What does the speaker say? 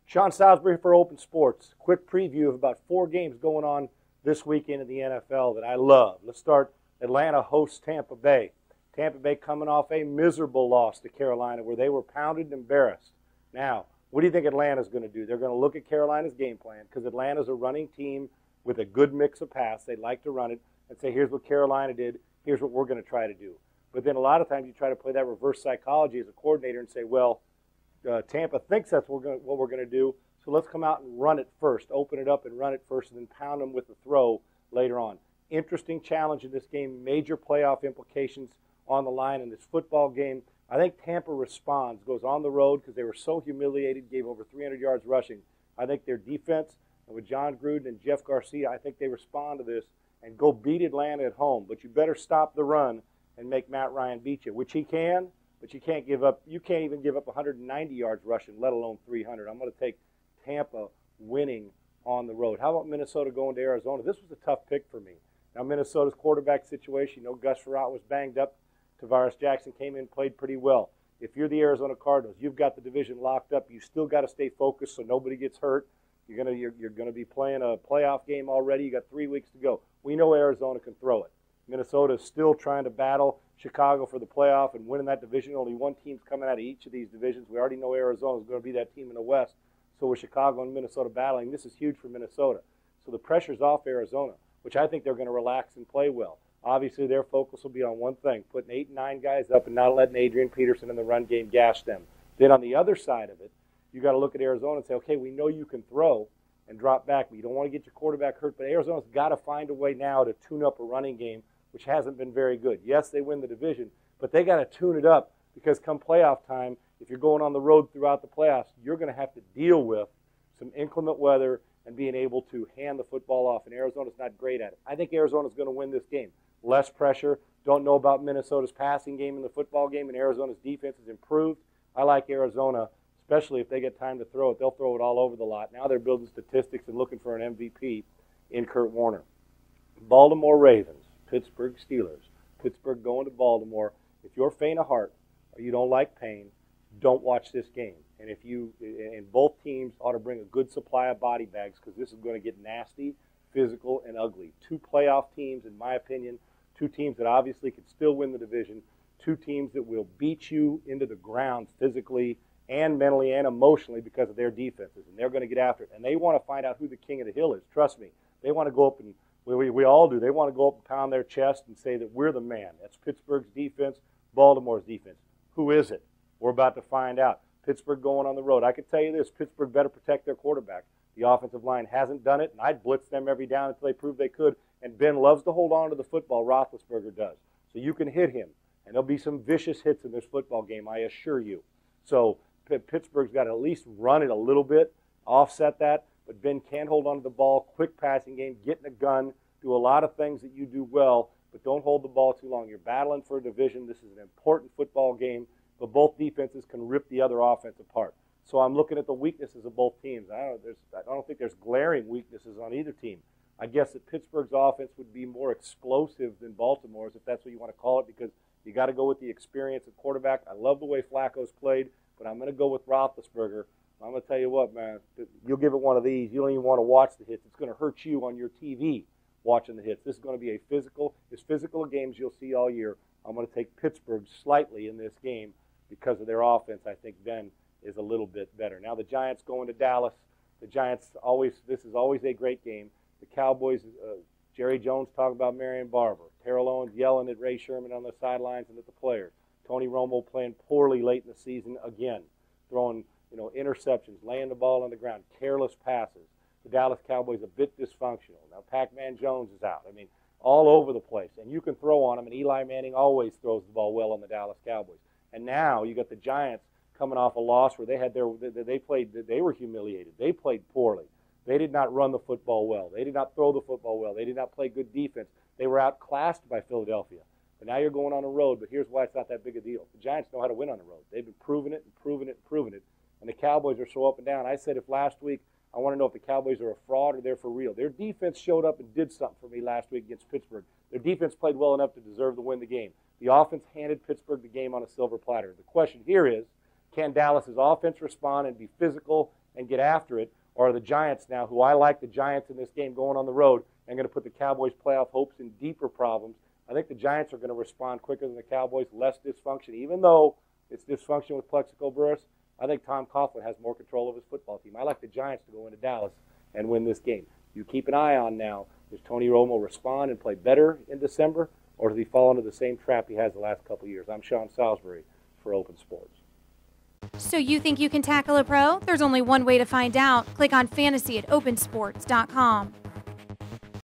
Sean Salisbury for Open Sports. Quick preview of about 4 games going on this weekend in the NFL that I love. Let's start. Atlanta hosts Tampa Bay. Tampa Bay coming off a miserable loss to Carolina where they were pounded and embarrassed. Now, what do you think Atlanta's going to do? They're going to look at Carolina's game plan because Atlanta's a running team with a good mix of pass. They like to run it and say, here's what Carolina did. Here's what we're going to try to do. But then a lot of times you try to play that reverse psychology as a coordinator and say, well, Tampa thinks that's what we're going to do, so let's come out and run it first, open it up and run it first, and then pound them with the throw later on. Interesting challenge in this game, major playoff implications on the line in this football game. I think Tampa responds, goes on the road because they were so humiliated, gave over 300 yards rushing. I think their defense, and with John Gruden and Jeff Garcia, I think they respond to this and go beat Atlanta at home. But you better stop the run and make Matt Ryan beat you, which he can. But you can't give up. You can't even give up 190 yards rushing, let alone 300. I'm going to take Tampa winning on the road. How about Minnesota going to Arizona? This was a tough pick for me. Now Minnesota's quarterback situation. You know, Gus Frerotte was banged up. Tavares Jackson came in, played pretty well. If you're the Arizona Cardinals, you've got the division locked up. You still got to stay focused so nobody gets hurt. You're gonna be playing a playoff game already. You got 3 weeks to go. We know Arizona can throw it. Minnesota is still trying to battle Chicago for the playoff and winning that division. Only one team's coming out of each of these divisions. We already know Arizona is going to be that team in the West. So with Chicago and Minnesota battling, this is huge for Minnesota. So the pressure's off Arizona, which I think they're going to relax and play well. Obviously, their focus will be on one thing, putting 8 and 9 guys up and not letting Adrian Peterson in the run game gash them. Then on the other side of it, you got to look at Arizona and say, okay, we know you can throw and drop back, but you don't want to get your quarterback hurt. But Arizona's got to find a way now to tune up a running game, which hasn't been very good. Yes, they win the division, but they got to tune it up because come playoff time, if you're going on the road throughout the playoffs, you're going to have to deal with some inclement weather and being able to hand the football off, and Arizona's not great at it. I think Arizona's going to win this game. Less pressure. Don't know about Minnesota's passing game in the football game, and Arizona's defense has improved. I like Arizona, especially if they get time to throw it. They'll throw it all over the lot. Now they're building statistics and looking for an MVP in Kurt Warner. Baltimore Ravens. Pittsburgh Steelers. Pittsburgh going to Baltimore. If you're faint of heart or you don't like pain, don't watch this game. And both teams ought to bring a good supply of body bags because this is going to get nasty, physical, and ugly. 2 playoff teams, in my opinion, 2 teams that obviously could still win the division, 2 teams that will beat you into the ground physically and mentally and emotionally because of their defenses, and they're going to get after it. And they want to find out who the king of the hill is. Trust me, they want to go up and we all do. They want to go up and pound their chest and say that we're the man. That's Pittsburgh's defense, Baltimore's defense. Who is it? We're about to find out. Pittsburgh going on the road. I can tell you this, Pittsburgh better protect their quarterback. The offensive line hasn't done it, and I'd blitz them every down until they prove they could. And Ben loves to hold on to the football, Roethlisberger does. So you can hit him, and there'll be some vicious hits in this football game, I assure you. So Pittsburgh's got to at least run it a little bit, offset that. But Ben can hold on to the ball, quick passing game, get in a gun, do a lot of things that you do well, but don't hold the ball too long. You're battling for a division. This is an important football game, but both defenses can rip the other offense apart. So I'm looking at the weaknesses of both teams. I don't think there's glaring weaknesses on either team. I guess that Pittsburgh's offense would be more explosive than Baltimore's, if that's what you want to call it, because you got to go with the experience of quarterback. I love the way Flacco's played, but I'm going to go with Roethlisberger. I'm going to tell you what, man, you'll give it one of these. You don't even want to watch the hits. It's going to hurt you on your TV watching the hits. This is going to be as physical a game as you'll see all year. I'm going to take Pittsburgh slightly in this game because of their offense. I think Ben is a little bit better. Now the Giants going to Dallas. The Giants this is always a great game. The Cowboys, Jerry Jones talking about Marion Barber. Terrell Owens yelling at Ray Sherman on the sidelines and at the players. Tony Romo playing poorly late in the season again, throwing interceptions, laying the ball on the ground, careless passes. The Dallas Cowboys a bit dysfunctional. Now Pac-Man Jones is out. I mean, all over the place. And you can throw on them, and Eli Manning always throws the ball well on the Dallas Cowboys. And now you got the Giants coming off a loss where they were humiliated. They played poorly. They did not run the football well. They did not throw the football well. They did not play good defense. They were outclassed by Philadelphia. But now you're going on the road, but here's why it's not that big a deal. The Giants know how to win on the road. They've been proving it and proving it and proving it. And the Cowboys are so up and down. I said if last week, I want to know if the Cowboys are a fraud or they're for real. Their defense showed up and did something for me last week against Pittsburgh. Their defense played well enough to deserve to win the game. The offense handed Pittsburgh the game on a silver platter. The question here is, can Dallas's offense respond and be physical and get after it, or are the Giants now, who I like the Giants in this game going on the road, and going to put the Cowboys' playoff hopes in deeper problems? I think the Giants are going to respond quicker than the Cowboys, less dysfunction. Even though it's dysfunction with Plexico Burress, I think Tom Coughlin has more control of his football team. I like the Giants to go into Dallas and win this game. You keep an eye on now, does Tony Romo respond and play better in December, or does he fall into the same trap he has the last couple of years? I'm Sean Salisbury for Open Sports. So you think you can tackle a pro? There's only one way to find out. Click on fantasy at opensports.com.